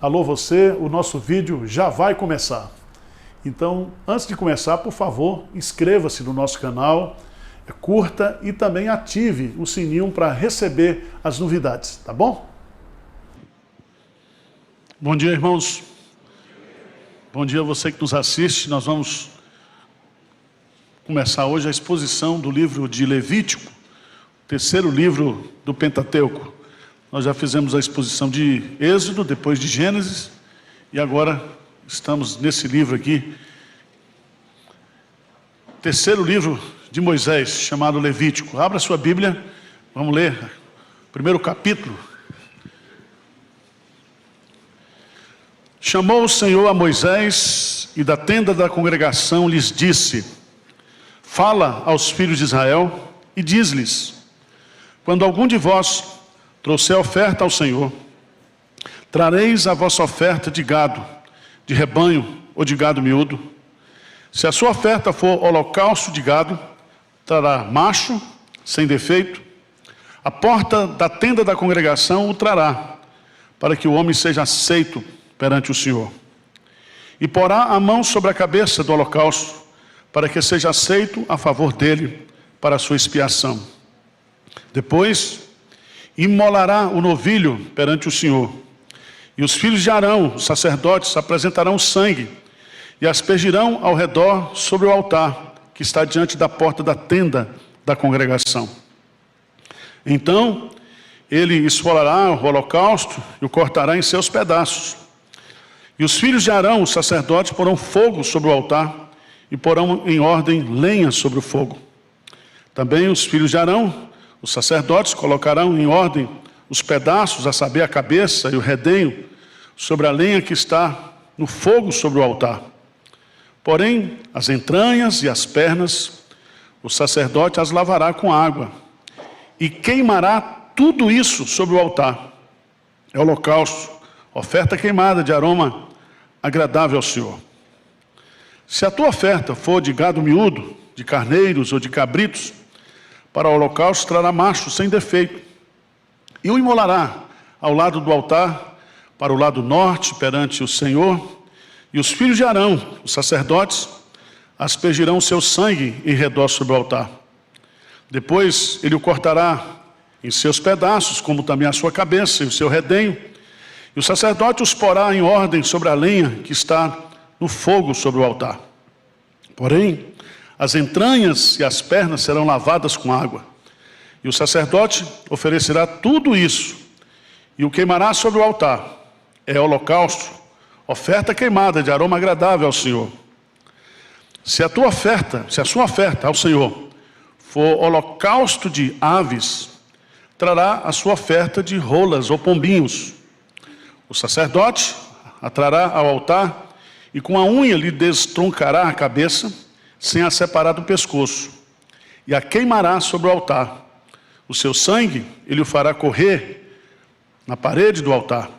Alô você, o nosso vídeo já vai começar. Então, antes de começar, por favor, inscreva-se no nosso canal, curta e também ative o sininho para receber as novidades, tá bom? Bom dia, irmãos. Bom dia a você que nos assiste. Nós vamos começar hoje a exposição do livro de Levítico, terceiro livro do Pentateuco. Nós já fizemos a exposição de Êxodo, depois de Gênesis, e agora estamos nesse livro aqui, terceiro livro de Moisés, chamado Levítico. Abra sua Bíblia, vamos ler o primeiro capítulo. Chamou o Senhor a Moisés e da tenda da congregação lhes disse: fala aos filhos de Israel e diz-lhes: quando algum de vós trouxer oferta ao Senhor, trareis a vossa oferta de gado, de rebanho ou de gado miúdo. Se a sua oferta for holocausto de gado, trará macho, sem defeito. A porta da tenda da congregação o trará, para que o homem seja aceito perante o Senhor. E porá a mão sobre a cabeça do holocausto, para que seja aceito a favor dele, para a sua expiação. Depois imolará o novilho perante o Senhor. E os filhos de Arão, os sacerdotes, apresentarão o sangue e aspergirão ao redor sobre o altar que está diante da porta da tenda da congregação. Então ele esfolará o holocausto e o cortará em seus pedaços. E os filhos de Arão, os sacerdotes, porão fogo sobre o altar e porão em ordem lenha sobre o fogo. Também os filhos de Arão, os sacerdotes, colocarão em ordem os pedaços, a saber, a cabeça e o redenho, sobre a lenha que está no fogo sobre o altar. Porém, as entranhas e as pernas, o sacerdote as lavará com água e queimará tudo isso sobre o altar. É holocausto, oferta queimada de aroma agradável ao Senhor. Se a tua oferta for de gado miúdo, de carneiros ou de cabritos, para o holocausto trará macho sem defeito, e o imolará ao lado do altar, para o lado norte, perante o Senhor, e os filhos de Arão, os sacerdotes, aspergirão o seu sangue em redor sobre o altar. Depois ele o cortará em seus pedaços, como também a sua cabeça e o seu redenho, e o sacerdote os porá em ordem sobre a lenha que está no fogo sobre o altar. Porém, as entranhas e as pernas serão lavadas com água. E o sacerdote oferecerá tudo isso e o queimará sobre o altar. É holocausto, oferta queimada de aroma agradável ao Senhor. Se a sua oferta ao Senhor for holocausto de aves, trará a sua oferta de rolas ou pombinhos. O sacerdote a trará ao altar e com a unha lhe destroncará a cabeça, sem a separar do pescoço, e a queimará sobre o altar. O seu sangue ele o fará correr na parede do altar.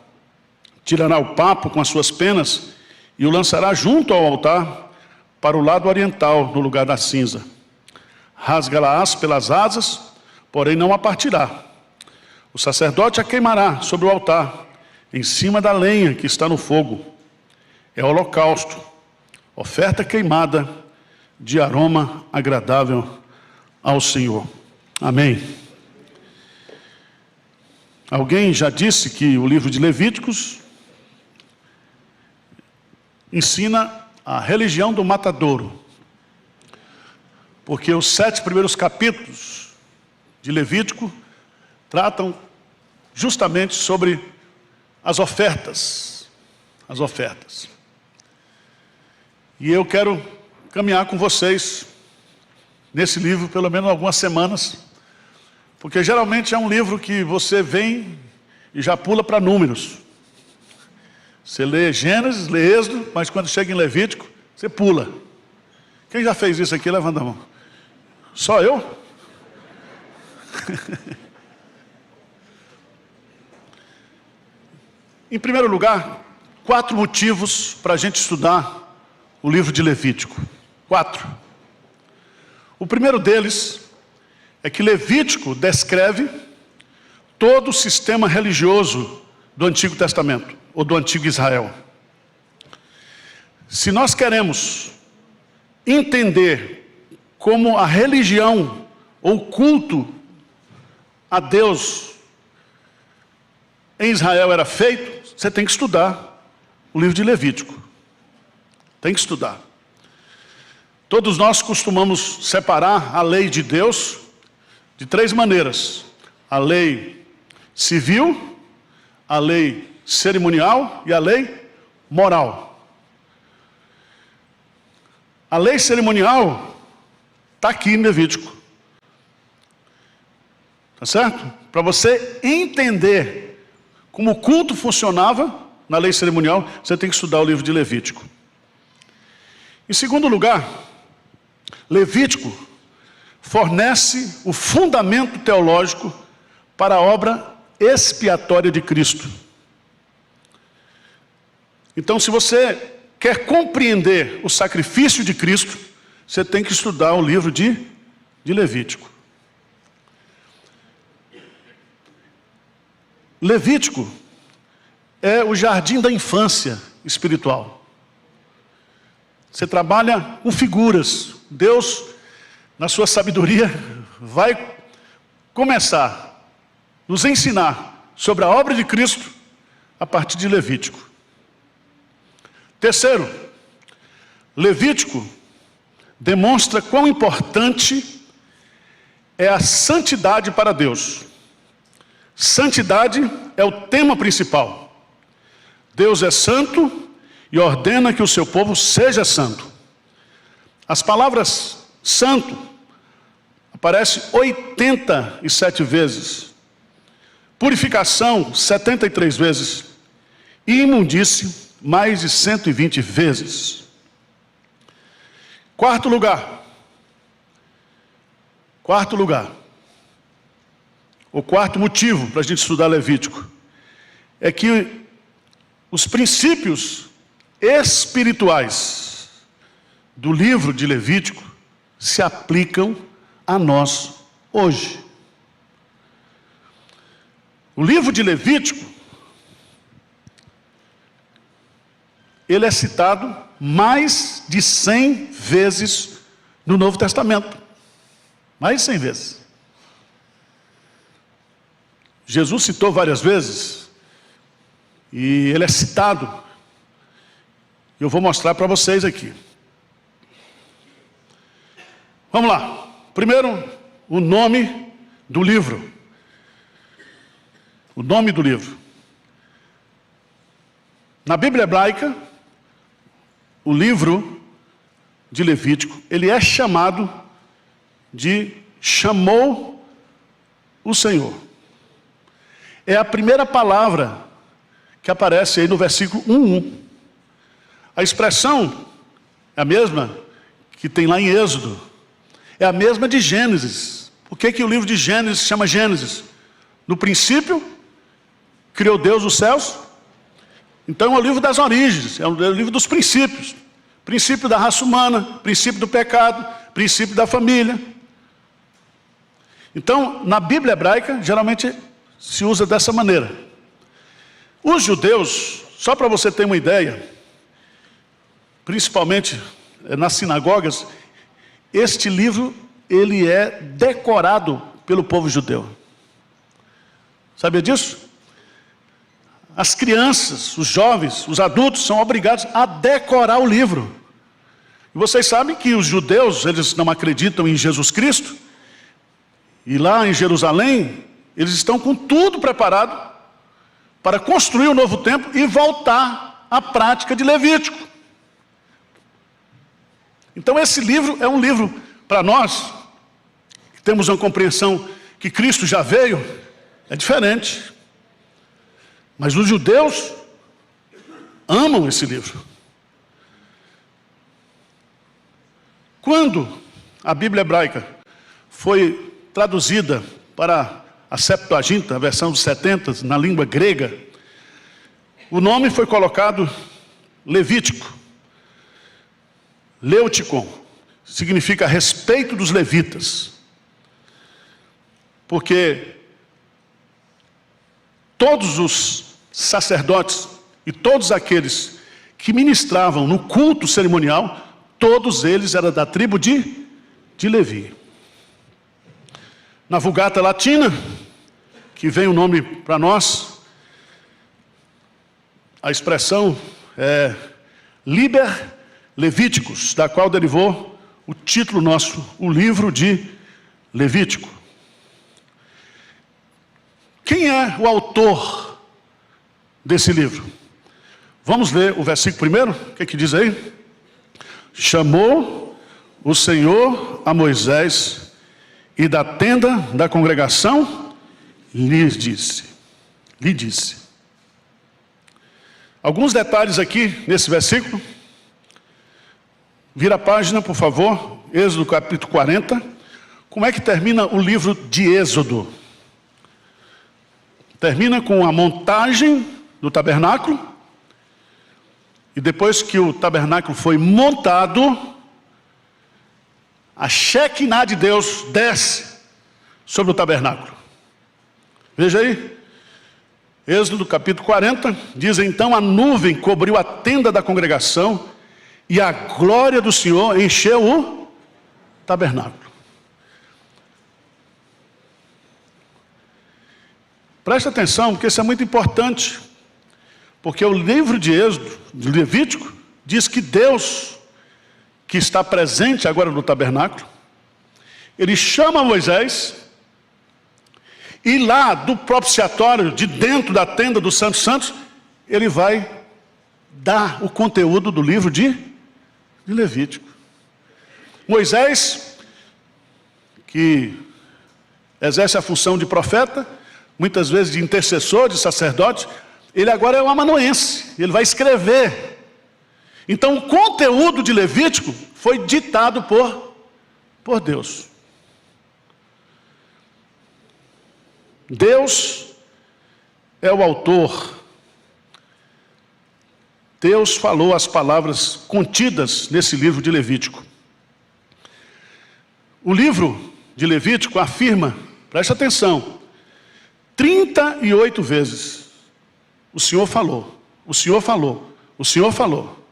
Tirará o papo com as suas penas e o lançará junto ao altar para o lado oriental, no lugar da cinza. Rasga-la-ás pelas asas, porém não a partirá. O sacerdote a queimará sobre o altar, em cima da lenha que está no fogo. É holocausto, oferta queimada de aroma agradável ao Senhor. Amém. Alguém já disse que o livro de Levíticos ensina a religião do matadouro, porque os 7 primeiros capítulos de Levítico tratam justamente sobre as ofertas. E eu quero caminhar com vocês nesse livro pelo menos algumas semanas, porque geralmente é um livro que você vem e já pula para números. Você lê Gênesis, lê Êxodo, mas quando chega em Levítico, você pula. Quem já fez isso aqui, levanta a mão. Só eu? Em primeiro lugar, 4 motivos para a gente estudar o livro de Levítico. 4. O primeiro deles é que Levítico descreve todo o sistema religioso do Antigo Testamento, ou do Antigo Israel. Se nós queremos entender como a religião ou culto a Deus em Israel era feito, você tem que estudar o livro de Levítico. Tem que estudar. Todos nós costumamos separar a lei de Deus de 3 maneiras: a lei civil, a lei cerimonial e a lei moral. A lei cerimonial está aqui em Levítico. Tá certo? Para você entender como o culto funcionava na lei cerimonial, você tem que estudar o livro de Levítico. Em segundo lugar, Levítico fornece o fundamento teológico para a obra expiatória de Cristo. Então, se você quer compreender o sacrifício de Cristo, você tem que estudar o livro de Levítico. Levítico é o jardim da infância espiritual. Você trabalha com figuras. Deus, na sua sabedoria, vai começar a nos ensinar sobre a obra de Cristo a partir de Levítico. Terceiro, Levítico demonstra quão importante é a santidade para Deus. Santidade é o tema principal. Deus é santo e ordena que o seu povo seja santo. As palavras santo aparecem 87 vezes. Purificação, 73 vezes. E imundície, mais de 120 vezes. Quarto lugar. O quarto motivo para a gente estudar Levítico é que os princípios espirituais do livro de Levítico se aplicam a nós hoje. O livro de Levítico, ele é citado mais de 100 vezes no Novo Testamento. Mais de 100 vezes. Jesus citou várias vezes, e ele é citado. Eu vou mostrar para vocês aqui. Vamos lá. Primeiro, o nome do livro. O nome do livro. Na Bíblia hebraica, o livro de Levítico, ele é chamado de chamou o Senhor. É a primeira palavra que aparece aí no versículo 1:1. A expressão é a mesma que tem lá em Êxodo. É a mesma de Gênesis. Por que o livro de Gênesis se chama Gênesis? No princípio, criou Deus os céus. Então é o livro das origens, é o livro dos princípios. Princípio da raça humana, princípio do pecado, princípio da família. Então, na Bíblia hebraica, geralmente se usa dessa maneira. Os judeus, só para você ter uma ideia, principalmente nas sinagogas, este livro, ele é decorado pelo povo judeu. Sabia disso? As crianças, os jovens, os adultos são obrigados a decorar o livro. E vocês sabem que os judeus, eles não acreditam em Jesus Cristo. E lá em Jerusalém, eles estão com tudo preparado para construir um novo templo e voltar à prática de Levítico. Então esse livro é um livro para nós, que temos uma compreensão que Cristo já veio, é diferente. Mas os judeus amam esse livro. Quando a Bíblia hebraica foi traduzida para a Septuaginta, a versão dos 70, na língua grega, o nome foi colocado Levítico. Leuticon significa a respeito dos levitas. Porque todos os sacerdotes e todos aqueles que ministravam no culto cerimonial, todos eles eram da tribo de Levi. Na Vulgata Latina, que vem o nome para nós, a expressão é Liber Levíticos, da qual derivou o título nosso, o livro de Levítico. Quem é o autor desse livro? Vamos ler o versículo primeiro, o que diz aí? Chamou o Senhor a Moisés e da tenda da congregação lhe disse. Alguns detalhes aqui nesse versículo. Vira a página, por favor, Êxodo capítulo 40. Como é que termina o livro de Êxodo? Termina com a montagem do tabernáculo. E depois que o tabernáculo foi montado, a Shekinah de Deus desce sobre o tabernáculo. Veja aí. Êxodo capítulo 40, diz: então a nuvem cobriu a tenda da congregação e a glória do Senhor encheu o tabernáculo. Presta atenção, porque isso é muito importante. Porque o livro de Êxodo, de Levítico, diz que Deus, que está presente agora no tabernáculo, ele chama Moisés, e lá do propiciatório, de dentro da tenda dos Santos Santos, ele vai dar o conteúdo do livro de Levítico. Moisés, que exerce a função de profeta, muitas vezes de intercessor, de sacerdote, ele agora é um amanuense, ele vai escrever. Então o conteúdo de Levítico foi ditado por Deus. Deus é o autor. Deus falou as palavras contidas nesse livro de Levítico. O livro de Levítico afirma, preste atenção, 38 vezes, o Senhor falou, o Senhor falou, o Senhor falou.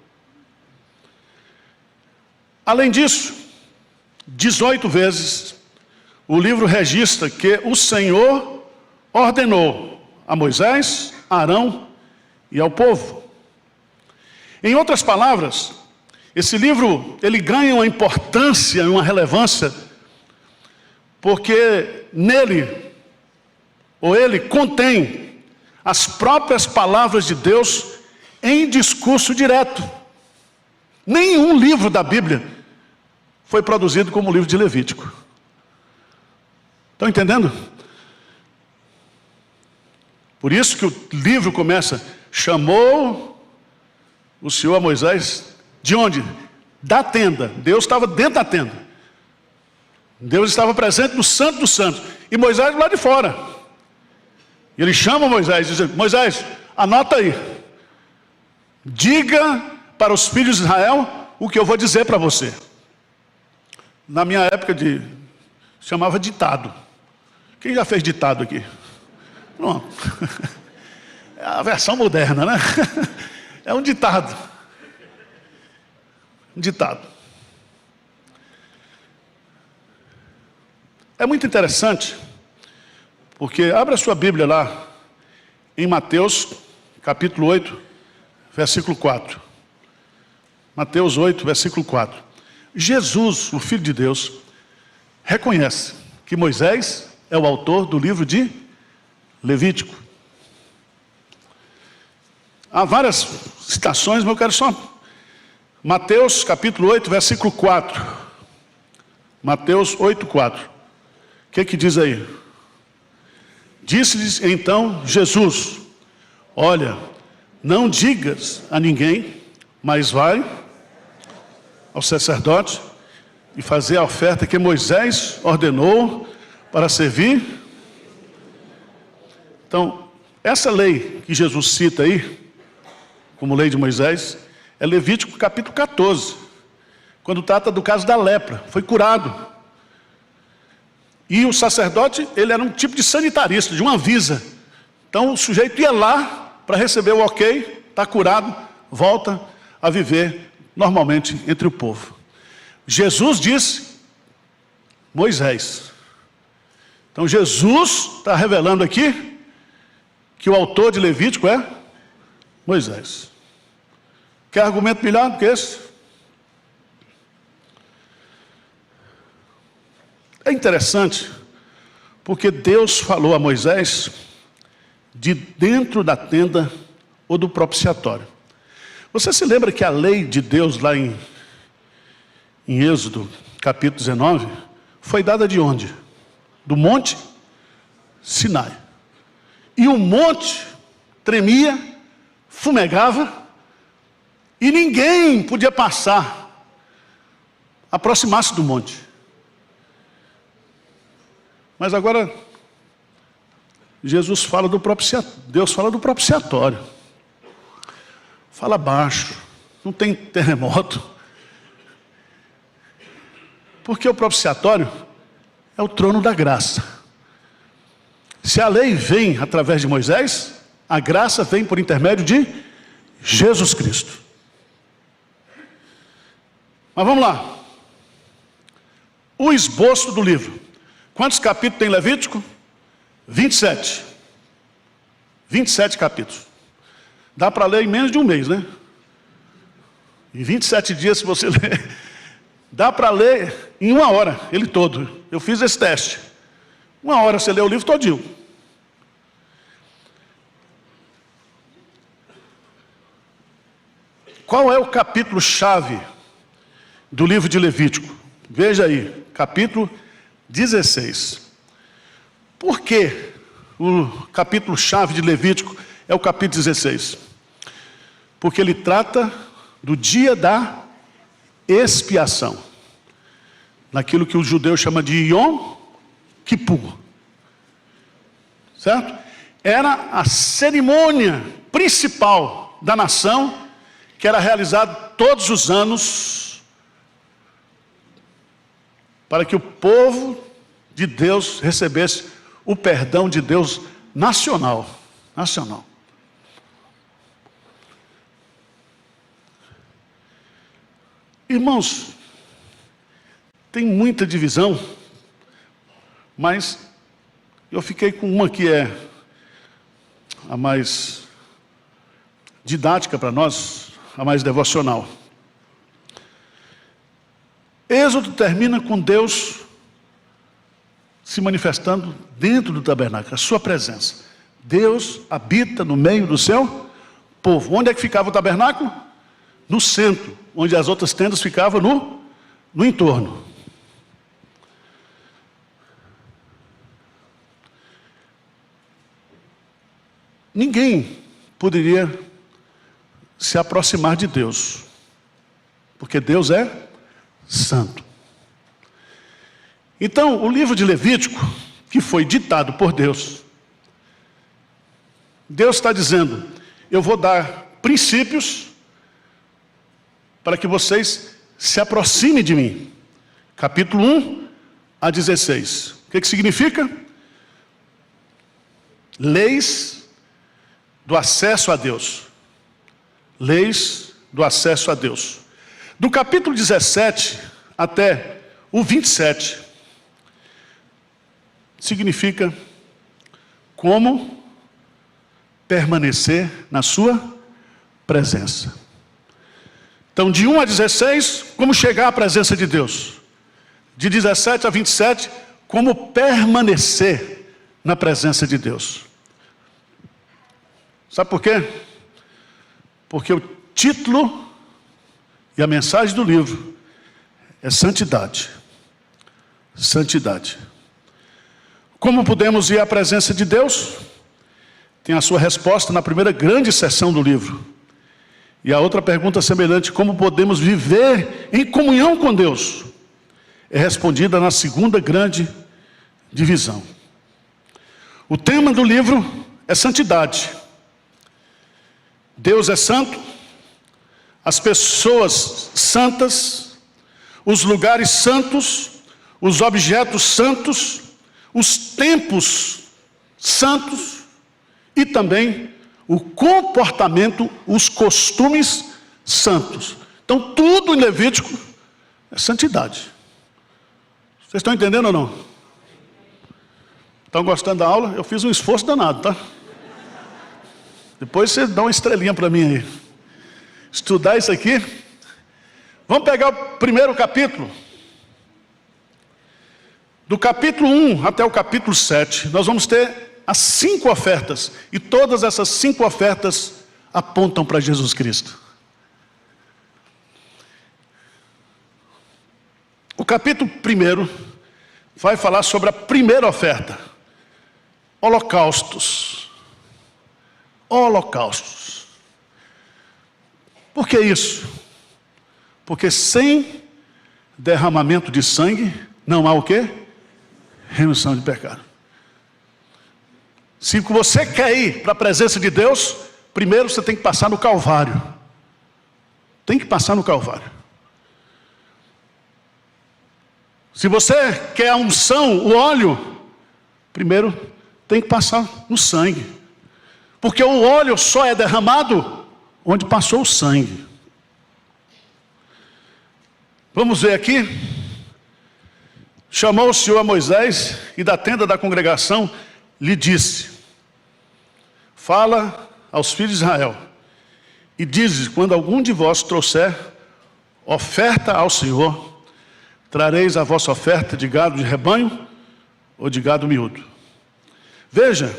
Além disso, 18 vezes, o livro registra que o Senhor ordenou a Moisés, a Arão e ao povo. Em outras palavras, esse livro ele ganha uma importância e uma relevância porque nele, ou ele contém as próprias palavras de Deus em discurso direto. Nenhum livro da Bíblia foi produzido como o livro de Levítico. Estão entendendo? Por isso que o livro começa, chamou o Senhor a Moisés, de onde? Da tenda. Deus estava dentro da tenda. Deus estava presente no Santo dos Santos. E Moisés lá de fora. E ele chama Moisés e diz: Moisés, anota aí. Diga para os filhos de Israel o que eu vou dizer para você. Na minha época chamava ditado. Quem já fez ditado aqui? Pronto. É a versão moderna, né? É um ditado. Um ditado. É muito interessante, porque abra a sua Bíblia lá, em Mateus, capítulo 8, versículo 4. Mateus 8, versículo 4. Jesus, o Filho de Deus, reconhece que Moisés é o autor do livro de Levítico. Há várias citações, mas eu quero só... Mateus capítulo 8, versículo 4. Mateus 8, 4. O que diz aí? Disse-lhes então Jesus: olha, não digas a ninguém, mas vai ao sacerdote e fazer a oferta que Moisés ordenou para servir. Então, essa lei que Jesus cita aí, como lei de Moisés, é Levítico capítulo 14, quando trata do caso da lepra, foi curado. E o sacerdote, ele era um tipo de sanitarista, de uma Anvisa. Então o sujeito ia lá para receber o ok, está curado, volta a viver normalmente entre o povo. Jesus disse, Moisés. Então Jesus está revelando aqui que o autor de Levítico é Moisés. Quer argumento melhor do que esse? É interessante, porque Deus falou a Moisés de dentro da tenda ou do propiciatório. Você se lembra que a lei de Deus lá em Êxodo, capítulo 19, foi dada de onde? Do monte Sinai. E o monte tremia, fumegava, e ninguém podia passar, aproximar-se do monte. Mas agora, Jesus fala do propiciatório, Deus fala do propiciatório. Fala baixo, não tem terremoto. Porque o propiciatório é o trono da graça. Se a lei vem através de Moisés, a graça vem por intermédio de Jesus Cristo. Mas vamos lá. O esboço do livro. Quantos capítulos tem Levítico? 27. 27 capítulos. Dá para ler em menos de um mês, né? Em 27 dias, se você ler, dá para ler em 1 hora, ele todo. Eu fiz esse teste. 1 hora você lê o livro todinho. Qual é o capítulo-chave do livro de Levítico? Veja aí, capítulo 16. Por que o capítulo-chave de Levítico é o capítulo 16? Porque ele trata do dia da expiação. Naquilo que o judeu chama de Yom Kippur. Certo? Era a cerimônia principal da nação, que era realizada todos os anos, para que o povo de Deus recebesse o perdão de Deus nacional. Nacional. Irmãos, tem muita divisão, mas eu fiquei com uma que é a mais didática para nós, a mais devocional. Êxodo termina com Deus se manifestando dentro do tabernáculo, a sua presença. Deus habita no meio do seu povo. Onde é que ficava o tabernáculo? No centro, onde as outras tendas ficavam no entorno. Ninguém poderia se aproximar de Deus, porque Deus é santo. Então, o livro de Levítico, que foi ditado por Deus, Deus está dizendo, eu vou dar princípios para que vocês se aproximem de mim. Capítulo 1 a 16. O que significa? Leis do acesso a Deus. Leis do acesso a Deus. Do capítulo 17 até o 27, significa como permanecer na sua presença. Então, de 1 a 16, como chegar à presença de Deus. De 17 a 27, como permanecer na presença de Deus. Sabe por quê? Porque o título e a mensagem do livro é santidade. Santidade. Como podemos ir à presença de Deus? Tem a sua resposta na primeira grande seção do livro. E a outra pergunta semelhante, como podemos viver em comunhão com Deus? É respondida na segunda grande divisão. O tema do livro é santidade. Deus é santo, as pessoas santas, os lugares santos, os objetos santos, os tempos santos e também o comportamento, os costumes santos. Então, tudo em Levítico é santidade. Vocês estão entendendo ou não? Estão gostando da aula? Eu fiz um esforço danado, tá? Depois você dá uma estrelinha para mim aí. Estudar isso aqui. Vamos pegar o primeiro capítulo. Do capítulo 1 até o capítulo 7, nós vamos ter as 5 ofertas. E todas essas 5 ofertas apontam para Jesus Cristo. O capítulo 1 vai falar sobre a primeira oferta. Holocaustos. Holocaustos. Por que isso? Porque sem derramamento de sangue não há o quê? Remissão de pecado. Se você quer ir para a presença de Deus, primeiro você tem que passar no Calvário. Tem que passar no Calvário. Se você quer a unção, o óleo, primeiro tem que passar no sangue. Porque o óleo só é derramado onde passou o sangue. Vamos ver aqui. Chamou o Senhor a Moisés e da tenda da congregação lhe disse: fala aos filhos de Israel e diz: quando algum de vós trouxer oferta ao Senhor, trareis a vossa oferta de gado de rebanho ou de gado miúdo. Veja,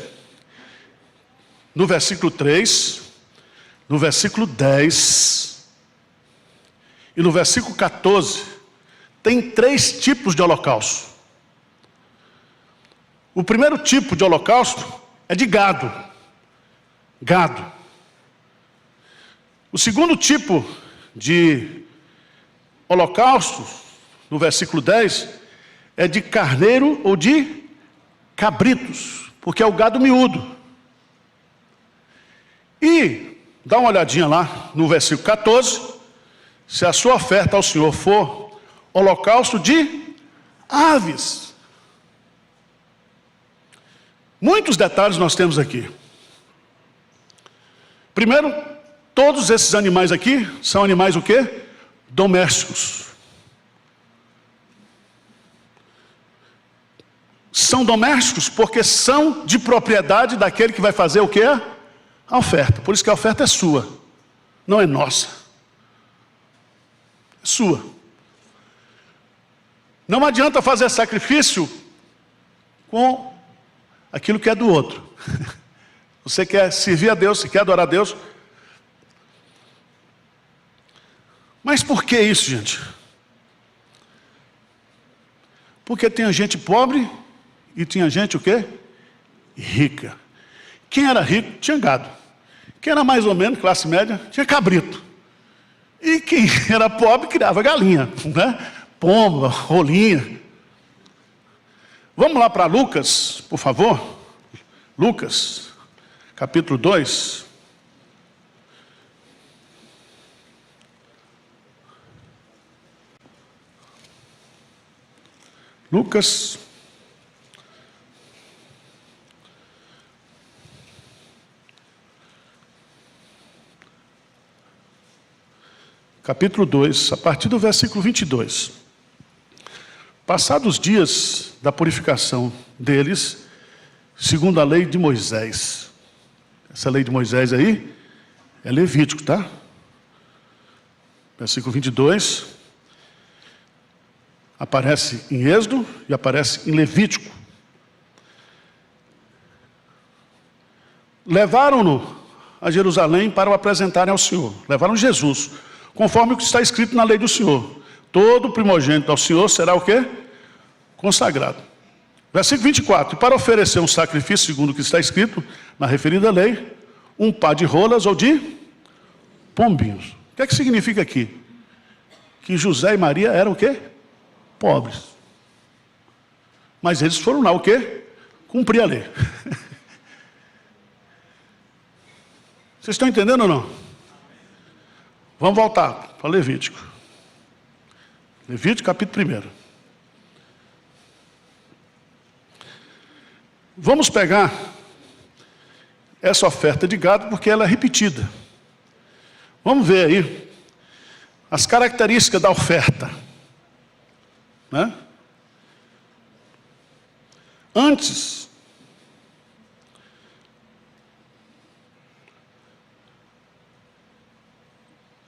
no versículo 3, no versículo 10 e no versículo 14, tem 3 tipos de holocausto. O primeiro tipo de holocausto é de gado. Gado. O segundo tipo de holocausto, no versículo 10, é de carneiro ou de cabritos, porque é o gado miúdo. E dá uma olhadinha lá no versículo 14, se a sua oferta ao Senhor for holocausto de aves. Muitos detalhes nós temos aqui. Primeiro, todos esses animais aqui são animais o quê? Domésticos. São domésticos porque são de propriedade daquele que vai fazer o quê? A oferta. Por isso que a oferta é sua, não é nossa. É sua. Não adianta fazer sacrifício com aquilo que é do outro. Você quer servir a Deus, você quer adorar a Deus. Mas por que isso, gente? Porque tinha gente pobre e tinha gente o quê? Rica. Quem era rico tinha gado. Quem era mais ou menos classe média tinha cabrito. E quem era pobre criava galinha, né? Pomba, rolinha. Vamos lá para Lucas, por favor. Lucas, capítulo 2. Lucas, capítulo 2, a partir do versículo 22. Passados os dias da purificação deles, segundo a lei de Moisés. Essa lei de Moisés aí é Levítico, tá? Versículo 22. Aparece em Êxodo e aparece em Levítico. Levaram-no a Jerusalém para o apresentarem ao Senhor. Levaram Jesus, conforme o que está escrito na lei do Senhor. Todo primogênito ao Senhor será o quê? Consagrado. Versículo 24. E para oferecer um sacrifício, segundo o que está escrito na referida lei, um par de rolas ou de pombinhos. O que significa aqui? Que José e Maria eram o quê? Pobres. Mas eles foram lá o quê? Cumprir a lei. Vocês estão entendendo ou não? Vamos voltar para Levítico. Levítico, capítulo 1. Vamos pegar essa oferta de gado porque ela é repetida. Vamos ver aí as características da oferta, né? Antes,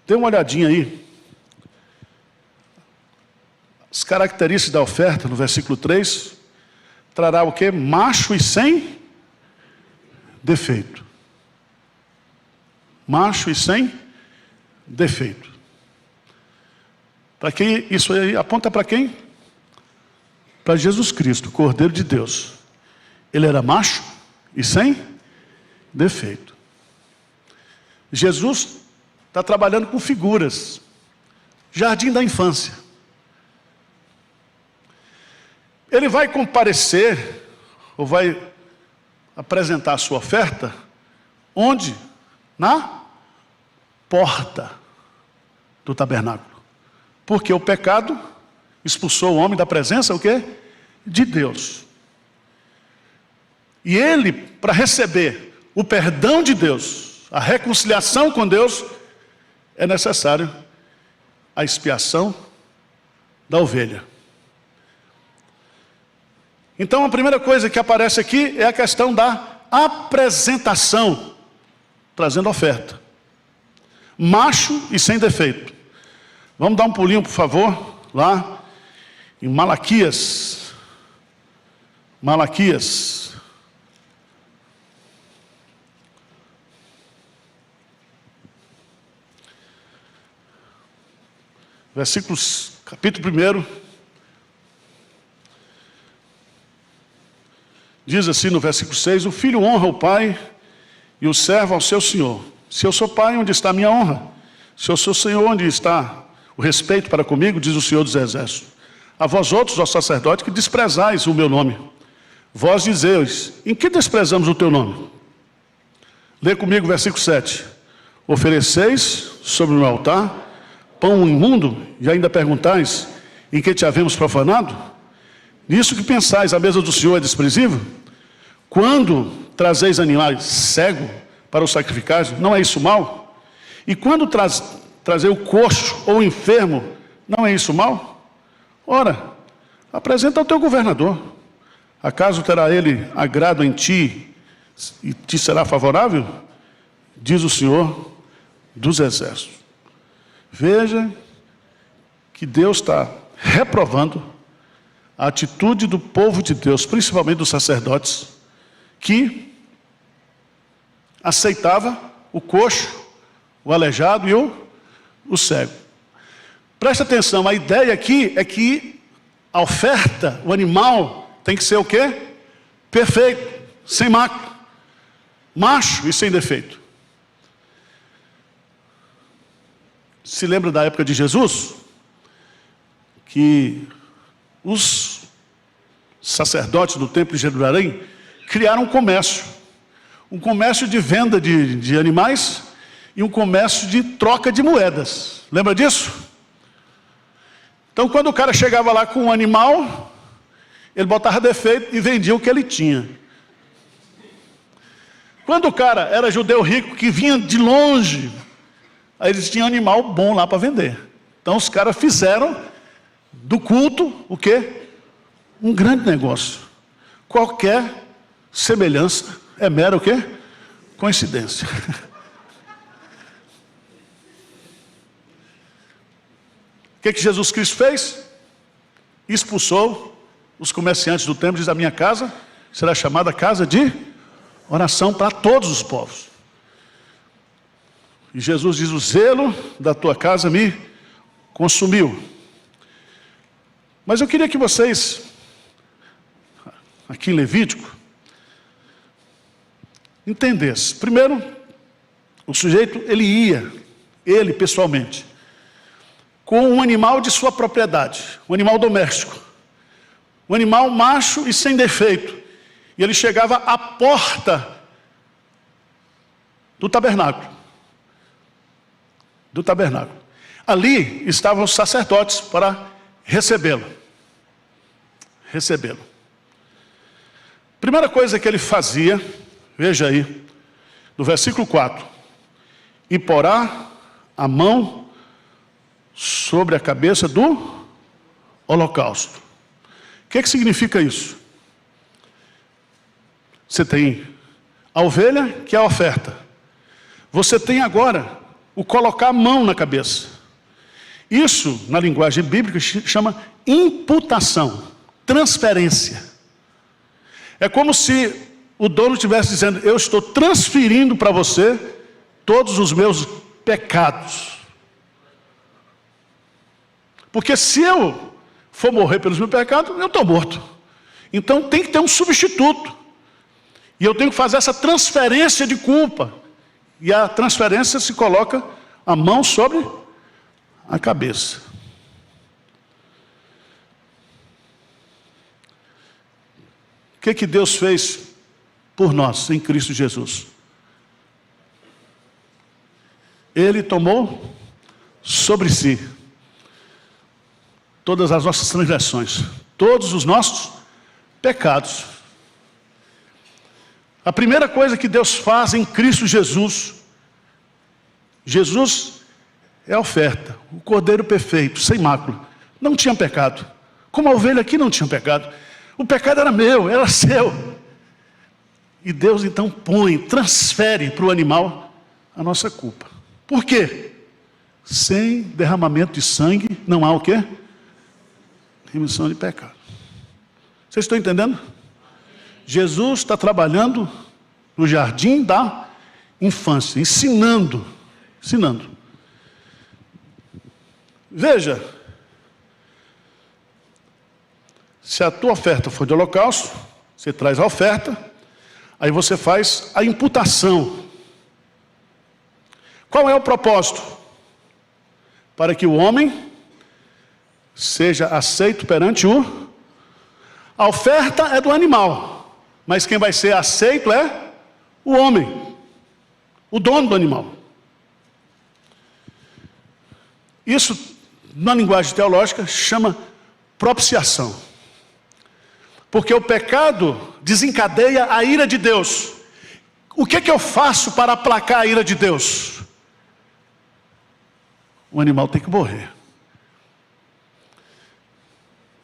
dê uma olhadinha aí. As características da oferta, no versículo 3, trará o quê? Macho e sem defeito. Macho e sem defeito. Para quem isso aí aponta para quem? Para Jesus Cristo, Cordeiro de Deus. Ele era macho e sem defeito. Jesus está trabalhando com figuras. Jardim da infância. Ele vai comparecer, ou vai apresentar a sua oferta, onde? Na porta do tabernáculo. Porque o pecado expulsou o homem da presença, o quê? De Deus. E ele, para receber o perdão de Deus, a reconciliação com Deus, é necessário a expiação da ovelha. Então a primeira coisa que aparece aqui é a questão da apresentação, trazendo oferta. Macho e sem defeito. Vamos dar um pulinho, por favor, lá em Malaquias. Malaquias. Versículos, capítulo 1. Diz assim no versículo 6, o filho honra o pai e o servo ao seu senhor. Se eu sou pai, onde está a minha honra? Se eu sou senhor, onde está o respeito para comigo? Diz o Senhor dos Exércitos. A vós outros, ó sacerdote, que desprezais o meu nome. Vós dizeis, em que desprezamos o teu nome? Lê comigo o versículo 7. Ofereceis sobre o meu altar pão imundo e ainda perguntais, em que te havemos profanado? Nisso que pensais, a mesa do Senhor é desprezível? Quando trazeis animais cegos para o sacrificar, não é isso mal? E quando trazer o coxo ou o enfermo, não é isso mal? Ora, apresenta ao teu governador. Acaso terá ele agrado em ti e te será favorável? Diz o Senhor dos Exércitos. Veja que Deus está reprovando a atitude do povo de Deus, principalmente dos sacerdotes, que aceitava o coxo, o aleijado e o cego. Presta atenção, a ideia aqui é que a oferta, o animal, tem que ser o quê? Perfeito, sem mácula, macho e sem defeito. Se lembra da época de Jesus? Que os sacerdotes do templo de Jerusalém criaram um comércio de venda de animais e um comércio de troca de moedas. Lembra disso? Então, quando o cara chegava lá com um animal, ele botava defeito e vendia o que ele tinha. Quando o cara era judeu rico, que vinha de longe, aí eles tinham animal bom lá para vender. Então, os caras fizeram do culto, o quê? Um grande negócio. Qualquer semelhança é mera o quê? Coincidência. O que Jesus Cristo fez? Expulsou os comerciantes do templo, diz, a minha casa será chamada casa de oração para todos os povos. E Jesus diz, o zelo da tua casa me consumiu. Mas eu queria que vocês, aqui em Levítico, entendessem. Primeiro, o sujeito, ele pessoalmente, com um animal de sua propriedade, um animal doméstico, um animal macho e sem defeito. E ele chegava à porta do tabernáculo. Ali estavam os sacerdotes para recebê-lo. Primeira coisa que ele fazia, veja aí, do versículo 4. E porá a mão sobre a cabeça do holocausto. O que significa isso? Você tem a ovelha, que é a oferta. Você tem agora o colocar a mão na cabeça. Isso, na linguagem bíblica, chama imputação, transferência. É como se o dono estivesse dizendo: eu estou transferindo para você todos os meus pecados. Porque se eu for morrer pelos meus pecados, eu estou morto. Então tem que ter um substituto. E eu tenho que fazer essa transferência de culpa. E a transferência se coloca a mão sobre a cabeça. O que Deus fez por nós em Cristo Jesus? Ele tomou sobre si todas as nossas transgressões, todos os nossos pecados. A primeira coisa que Deus faz em Cristo Jesus, Jesus é a oferta, o cordeiro perfeito, sem mácula, não tinha pecado. Como a ovelha aqui não tinha pecado. O pecado era meu, era seu. E Deus então transfere para o animal a nossa culpa. Por quê? Sem derramamento de sangue não há o quê? Remissão de pecado. Vocês estão entendendo? Jesus está trabalhando no jardim da infância, ensinando. Veja, se a tua oferta for de holocausto, você traz a oferta, aí você faz a imputação. Qual é o propósito? Para que o homem seja aceito perante o... A oferta é do animal, mas quem vai ser aceito é o homem, o dono do animal. Isso, na linguagem teológica, chama propiciação. Porque o pecado desencadeia a ira de Deus. O que eu faço para aplacar a ira de Deus? O animal tem que morrer.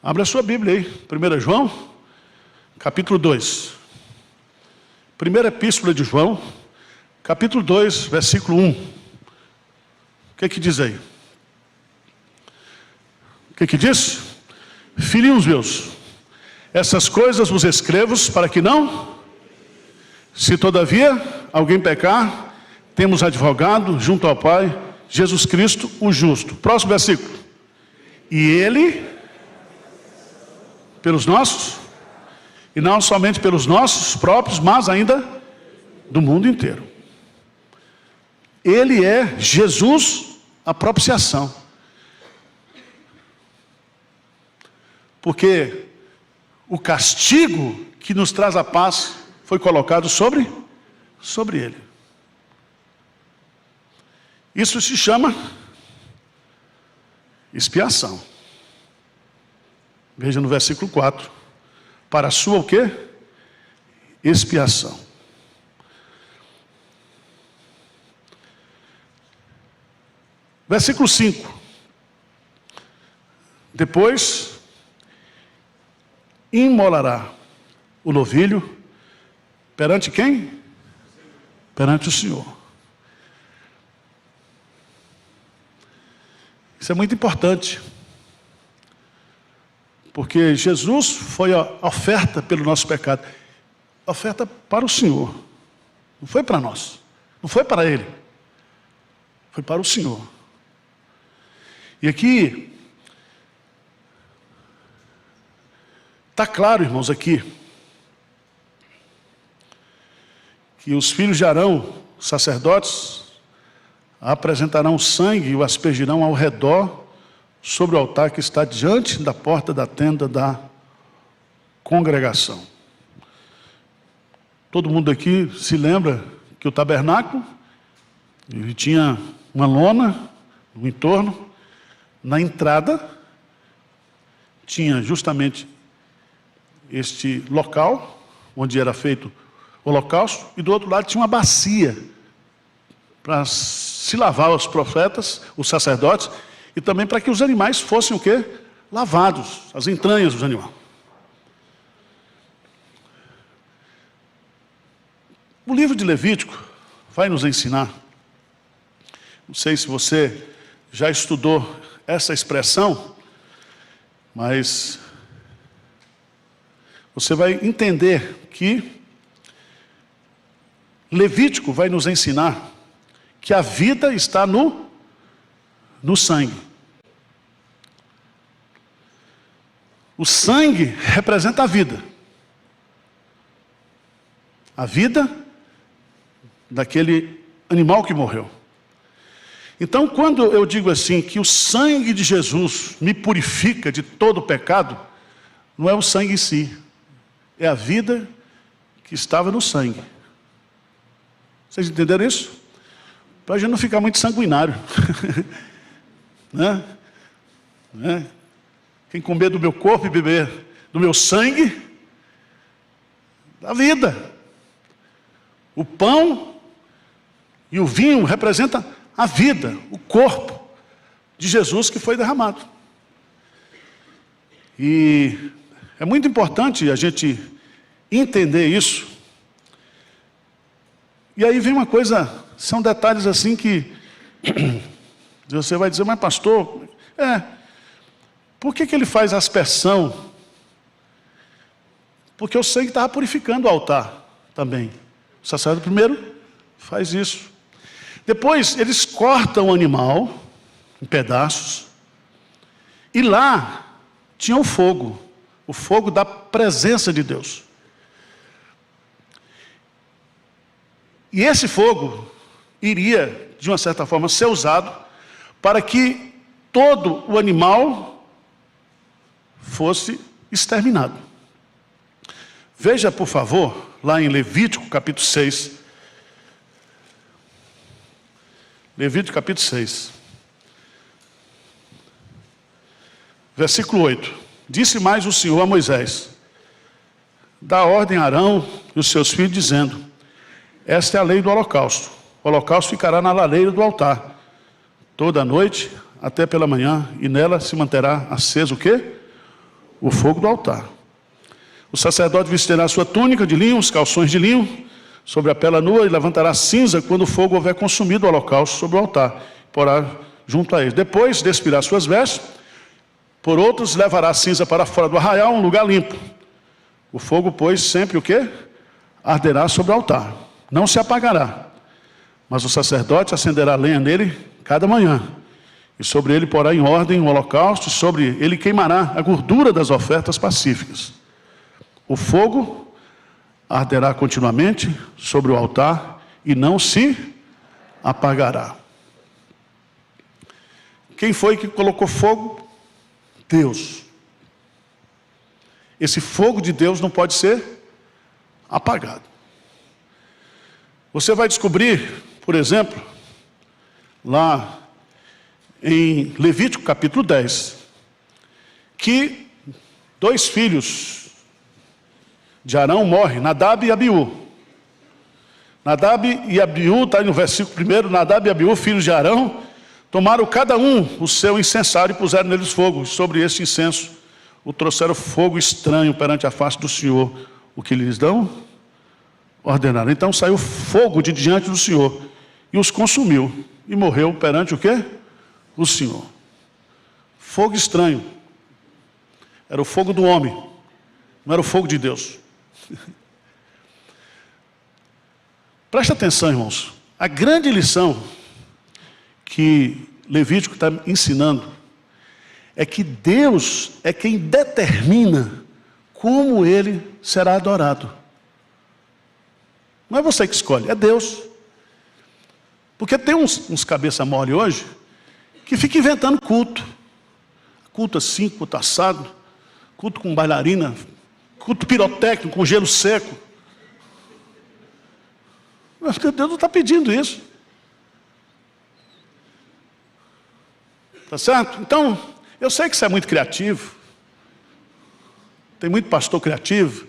Abra a sua Bíblia aí, 1 João, capítulo 2. Primeira epístola de João, capítulo 2, versículo 1. O que diz aí? O que diz? Filhinhos meus, essas coisas vos escrevo para que não, se todavia alguém pecar, temos advogado junto ao Pai, Jesus Cristo, o justo. Próximo versículo. E ele, pelos nossos, e não somente pelos nossos próprios, mas ainda do mundo inteiro. Ele é Jesus, a propiciação. Porque o castigo que nos traz a paz foi colocado sobre ele. Isso se chama expiação. Veja no versículo 4. Para a sua o quê? Expiação. Versículo 5. Depois imolará o novilho perante quem? Perante o Senhor. Isso é muito importante. Porque Jesus foi a oferta pelo nosso pecado. A oferta para o Senhor. Não foi para nós. Não foi para Ele. Foi para o Senhor. E aqui está claro, irmãos, aqui, que os filhos de Arão, sacerdotes, apresentarão o sangue e o aspergirão ao redor sobre o altar que está diante da porta da tenda da congregação. Todo mundo aqui se lembra que o tabernáculo, ele tinha uma lona no entorno, na entrada tinha justamente este local, onde era feito holocausto, e do outro lado tinha uma bacia para se lavar os profetas, os sacerdotes, e também para que os animais fossem o quê? Lavados, as entranhas dos animais. O livro de Levítico vai nos ensinar, não sei se você já estudou essa expressão, mas você vai entender que Levítico vai nos ensinar que a vida está no sangue. O sangue representa a vida. A vida daquele animal que morreu. Então, quando eu digo assim, que o sangue de Jesus me purifica de todo pecado, não é o sangue em si, é a vida que estava no sangue. Vocês entenderam isso? Para a gente não ficar muito sanguinário. Né? Quem comer do meu corpo e beber do meu sangue, dá vida. O pão e o vinho representam a vida, o corpo de Jesus que foi derramado. E é muito importante a gente entender isso. E aí vem uma coisa, são detalhes assim que você vai dizer, mas pastor, por que ele faz aspersão? Porque o sangue estava purificando o altar também. O sacerdote primeiro faz isso. Depois eles cortam o animal em pedaços. E lá tinha o fogo da presença de Deus. E esse fogo iria, de uma certa forma, ser usado para que todo o animal fosse exterminado. Veja, por favor, lá em Levítico capítulo 6. Levítico capítulo 6. Versículo 8. Disse mais o Senhor a Moisés: dá ordem a Arão e os seus filhos, dizendo: esta é a lei do holocausto. O holocausto ficará na lareira do altar toda a noite até pela manhã, e nela se manterá aceso o quê? O fogo do altar. O sacerdote vestirá a sua túnica de linho, os calções de linho sobre a pele nua, e levantará cinza quando o fogo houver consumido o holocausto sobre o altar, porá junto a ele. Depois despirá suas vestes, por outros levará a cinza para fora do arraial, um lugar limpo. O fogo, pois, sempre o quê? Arderá sobre o altar, não se apagará. Mas o sacerdote acenderá lenha nele cada manhã, e sobre ele porá em ordem o holocausto, e sobre ele queimará a gordura das ofertas pacíficas. O fogo arderá continuamente sobre o altar e não se apagará. Quem foi que colocou fogo? Deus. Esse fogo de Deus não pode ser apagado. Você vai descobrir, por exemplo, lá em Levítico capítulo 10, que dois filhos de Arão morrem, Nadab e Abiú. Nadab e Abiú, está aí no versículo 1, Nadab e Abiú, filhos de Arão, tomaram cada um o seu incensário e puseram neles fogo. Sobre este incenso o trouxeram fogo estranho perante a face do Senhor. O que lhes dão? Ordenaram. Então saiu fogo de diante do Senhor e os consumiu. E morreu perante o quê? O Senhor. Fogo estranho. Era o fogo do homem, não era o fogo de Deus. Presta atenção, irmãos. A grande lição que Levítico está ensinando é que Deus é quem determina como ele será adorado. Não é você que escolhe, é Deus. Porque tem uns cabeça mole hoje que fica inventando culto. Culto assim, culto assado, culto com bailarina, culto pirotécnico, com gelo seco. Mas Deus não está pedindo isso. Tá certo? Então, eu sei que isso é muito criativo. Tem muito pastor criativo.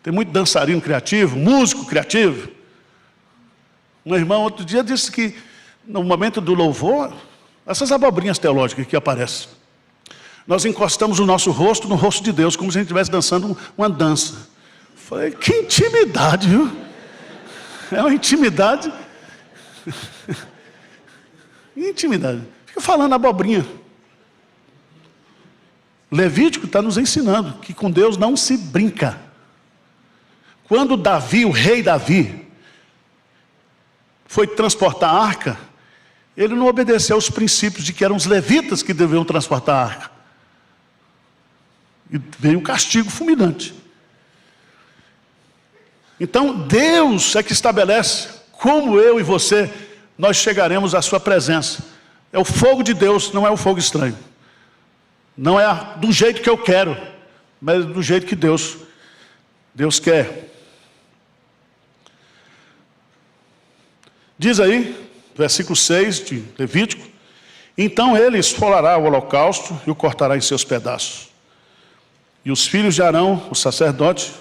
Tem muito dançarino criativo, músico criativo. Um irmão outro dia disse que no momento do louvor, essas abobrinhas teológicas que aparecem, nós encostamos o nosso rosto no rosto de Deus, como se a gente estivesse dançando uma dança. Falei, que intimidade, viu? É uma intimidade. Intimidade. Fica falando abobrinha. Levítico está nos ensinando que com Deus não se brinca. Quando Davi, o rei Davi, foi transportar a arca, ele não obedeceu aos princípios de que eram os levitas que deviam transportar a arca. E veio um castigo fulminante. Então Deus é que estabelece como eu e você, nós chegaremos à sua presença. É o fogo de Deus, não é o fogo estranho. Não é do jeito que eu quero, mas do jeito que Deus quer. Diz aí, versículo 6 de Levítico, então ele esfolará o holocausto e o cortará em seus pedaços. E os filhos de Arão, o sacerdote,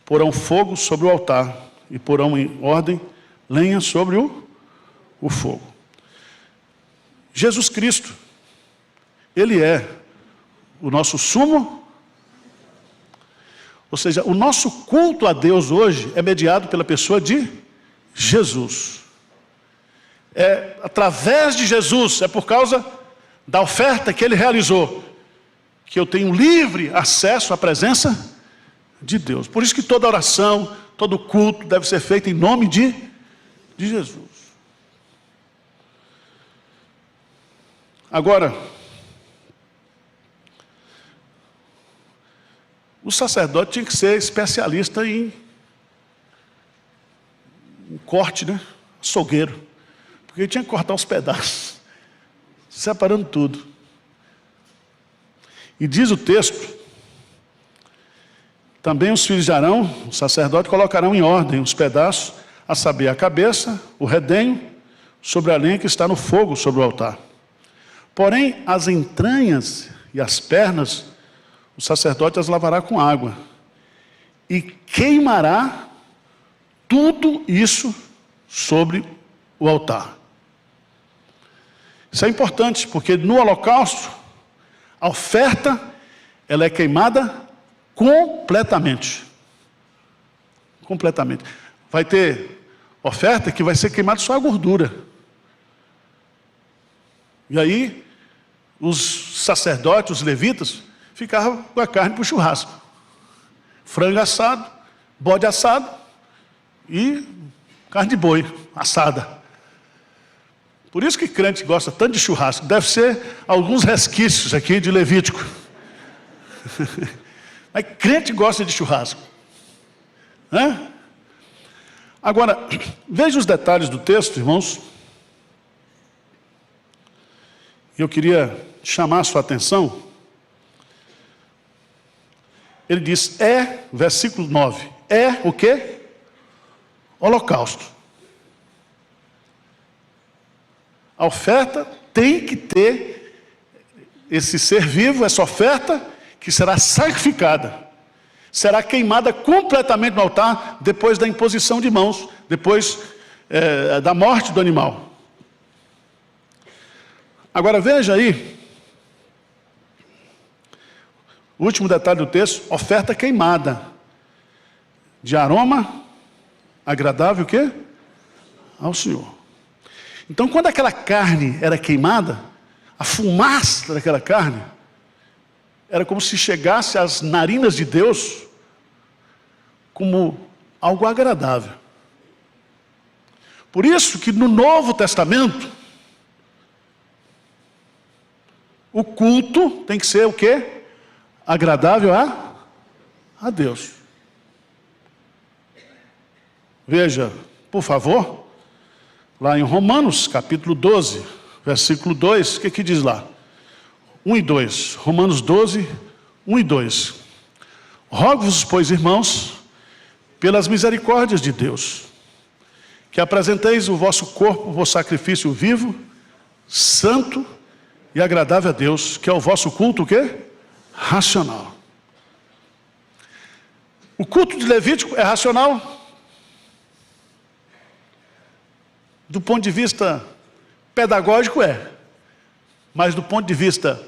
porão fogo sobre o altar e porão em ordem lenha sobre o fogo. Jesus Cristo, ele é o nosso sumo, ou seja, o nosso culto a Deus hoje é mediado pela pessoa de Jesus. É através de Jesus, é por causa da oferta que ele realizou, que eu tenho livre acesso à presença de Deus. Por isso que toda oração, todo culto deve ser feito em nome de Jesus. Agora, o sacerdote tinha que ser especialista em corte, né? Açougueiro. Porque ele tinha que cortar os pedaços, separando tudo. E diz o texto, também os filhos de Arão, o sacerdote, colocarão em ordem os pedaços, a saber, a cabeça, o redenho, sobre a lenha que está no fogo sobre o altar. Porém, as entranhas e as pernas, o sacerdote as lavará com água e queimará tudo isso sobre o altar. Isso é importante, porque no holocausto, a oferta, ela é queimada completamente. Completamente. Vai ter oferta que vai ser queimada só a gordura. E aí, os sacerdotes, os levitas, ficavam com a carne para o churrasco. Frango assado, bode assado e carne de boi assada. Por isso que crente gosta tanto de churrasco. Deve ser alguns resquícios aqui de Levítico. Mas crente gosta de churrasco. Né? Agora, veja os detalhes do texto, irmãos. Eu queria chamar a sua atenção. Ele diz, versículo 9, o quê? Holocausto. A oferta tem que ter esse ser vivo, essa oferta que será sacrificada. Será queimada completamente no altar depois da imposição de mãos, depois da morte do animal. Agora veja aí, o último detalhe do texto, oferta queimada, de aroma agradável o quê? Ao Senhor. Então quando aquela carne era queimada, a fumaça daquela carne, era como se chegasse às narinas de Deus, como algo agradável. Por isso que no Novo Testamento, o culto tem que ser o quê? Agradável a Deus. Veja, por favor, lá em Romanos, capítulo 12, versículo 2, o que diz lá? 1 e 2, Romanos 12, 1 e 2. Rogo-vos, pois, irmãos, pelas misericórdias de Deus, que apresenteis o vosso corpo por sacrifício vivo, santo e agradável a Deus, que é o vosso culto o quê? Racional. O culto de Levítico é racional? Do ponto de vista pedagógico é. Mas do ponto de vista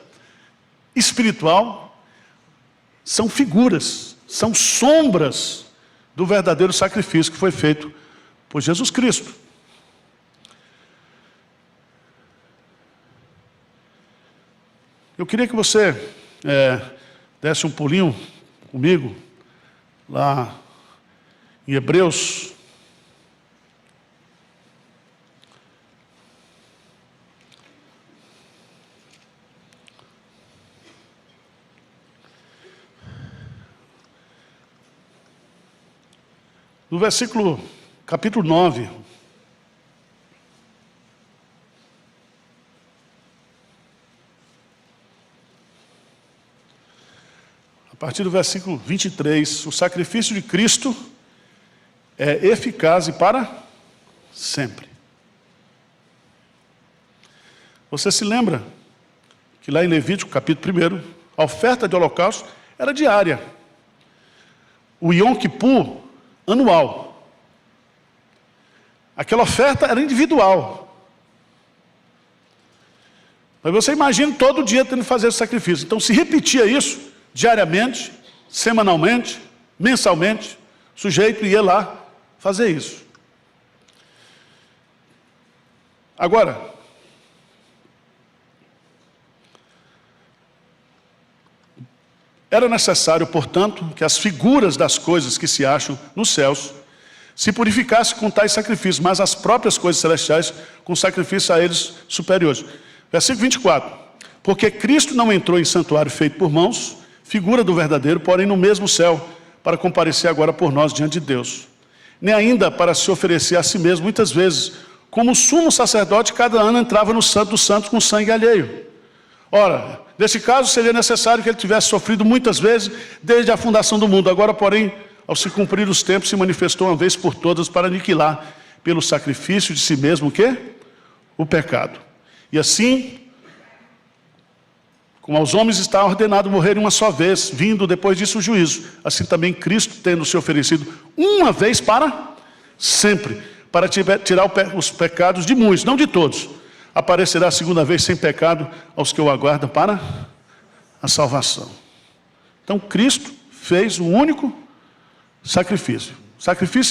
espiritual, são figuras, são sombras do verdadeiro sacrifício que foi feito por Jesus Cristo. Eu queria que você desse um pulinho comigo lá em Hebreus. No versículo, capítulo 9. A partir do versículo 23, o sacrifício de Cristo é eficaz e para sempre. Você se lembra que lá em Levítico, capítulo 1, a oferta de holocausto era diária. O Yom Kippur, anual. Aquela oferta era individual. Mas você imagina todo dia tendo que fazer esse sacrifício. Então se repetia isso diariamente, semanalmente, mensalmente, o sujeito ia lá fazer isso. Agora, era necessário, portanto, que as figuras das coisas que se acham nos céus se purificassem com tais sacrifícios, mas as próprias coisas celestiais com sacrifícios a eles superiores. Versículo 24. Porque Cristo não entrou em santuário feito por mãos, figura do verdadeiro, porém no mesmo céu, para comparecer agora por nós diante de Deus. Nem ainda para se oferecer a si mesmo, muitas vezes, como sumo sacerdote, cada ano entrava no Santo dos Santos com sangue alheio. Ora, nesse caso seria necessário que ele tivesse sofrido muitas vezes desde a fundação do mundo. Agora, porém, ao se cumprir os tempos, se manifestou uma vez por todas para aniquilar pelo sacrifício de si mesmo o quê? O pecado. E assim, como aos homens está ordenado morrer uma só vez, vindo depois disso o juízo, assim também Cristo, tendo se oferecido uma vez para sempre, para tirar os pecados de muitos, não de todos, aparecerá a segunda vez sem pecado aos que o aguardam para a salvação. Então Cristo fez um único sacrifício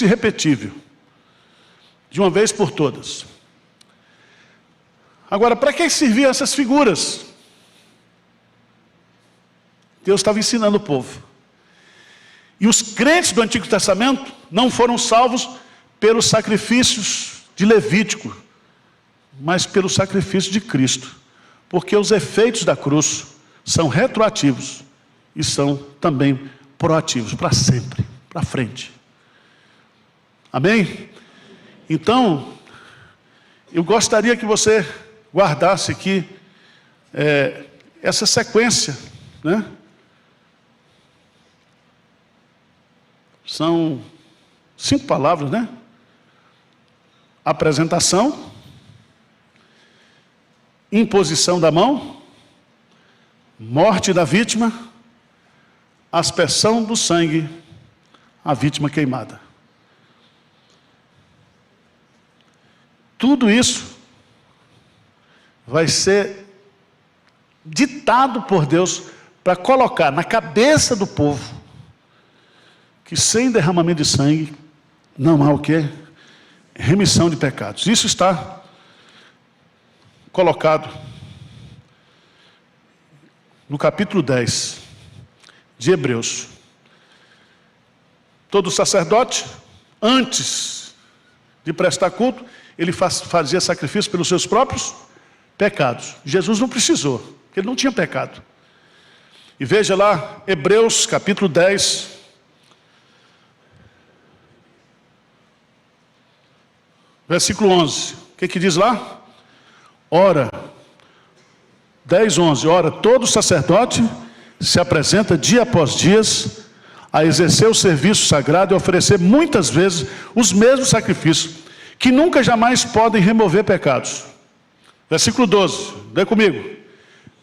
irrepetível, de uma vez por todas. Agora, para que serviam essas figuras? Deus estava ensinando o povo. E os crentes do Antigo Testamento não foram salvos pelos sacrifícios de Levítico, mas pelo sacrifício de Cristo. Porque os efeitos da cruz são retroativos e são também proativos, para sempre, para frente. Amém? Então, eu gostaria que você guardasse aqui essa sequência, né? São 5 palavras, né? Apresentação, imposição da mão, morte da vítima, aspersão do sangue, a vítima queimada. Tudo isso vai ser ditado por Deus para colocar na cabeça do povo que sem derramamento de sangue não há o quê? Remissão de pecados. Isso está colocado no capítulo 10 de Hebreus. Todo sacerdote, antes de prestar culto, ele fazia sacrifício pelos seus próprios pecados. Jesus não precisou, porque ele não tinha pecado. E veja lá, Hebreus capítulo 10, versículo 11, o que diz lá? Ora, 10, 11, ora, todo sacerdote se apresenta dia após dia a exercer o serviço sagrado e oferecer muitas vezes os mesmos sacrifícios, que nunca jamais podem remover pecados. Versículo 12, lê comigo.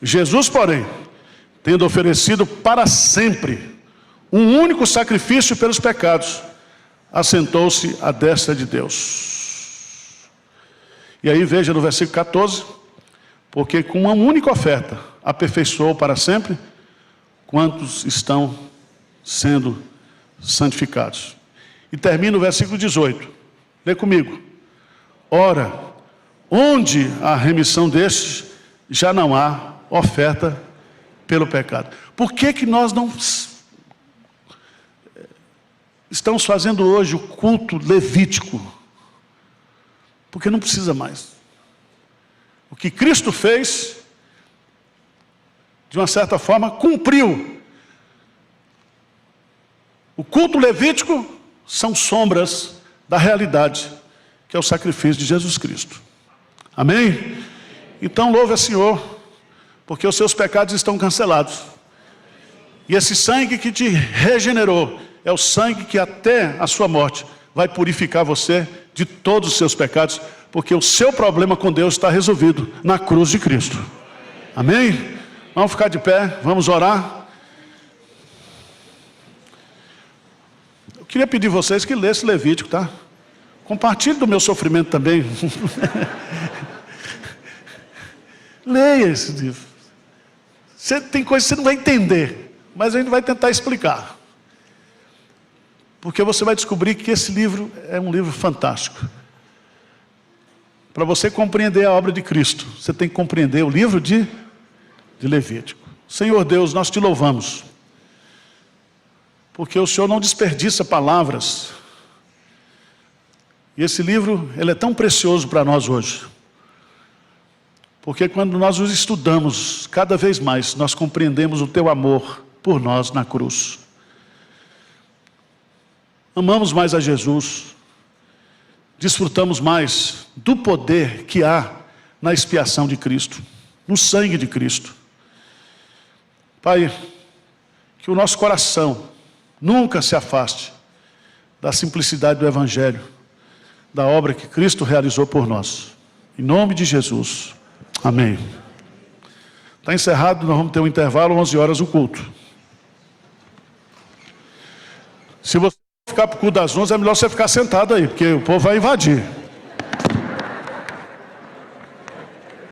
Jesus, porém, tendo oferecido para sempre um único sacrifício pelos pecados, assentou-se à destra de Deus. E aí veja no versículo 14, porque com uma única oferta aperfeiçoou para sempre quantos estão sendo santificados. E termina o versículo 18. Lê comigo. Ora, onde há remissão destes, já não há oferta pelo pecado. Por que nós não estamos fazendo hoje o culto levítico? Porque não precisa mais. O que Cristo fez, de uma certa forma, cumpriu. O culto levítico são sombras da realidade, que é o sacrifício de Jesus Cristo. Amém? Então louve a Senhor, porque os seus pecados estão cancelados. E esse sangue que te regenerou, é o sangue que até a sua morte vai purificar você de todos os seus pecados, porque o seu problema com Deus está resolvido na cruz de Cristo. Amém? Vamos ficar de pé, vamos orar. Eu queria pedir a vocês que lessem Levítico, tá? Compartilhe do meu sofrimento também. Leia esse livro. Tem coisas que você não vai entender, mas a gente vai tentar explicar. Porque você vai descobrir que esse livro é um livro fantástico. Para você compreender a obra de Cristo, você tem que compreender o livro de Levítico. Senhor Deus, nós te louvamos, porque o Senhor não desperdiça palavras. E esse livro, ele é tão precioso para nós hoje. Porque quando nós os estudamos, cada vez mais, nós compreendemos o teu amor por nós na cruz. Amamos mais a Jesus, desfrutamos mais do poder que há na expiação de Cristo, no sangue de Cristo. Pai, que o nosso coração nunca se afaste da simplicidade do Evangelho, da obra que Cristo realizou por nós. Em nome de Jesus. Amém. Está encerrado, nós vamos ter um intervalo, 11 horas o culto. Se você ficar para o culto das 11, é melhor você ficar sentado aí, porque o povo vai invadir.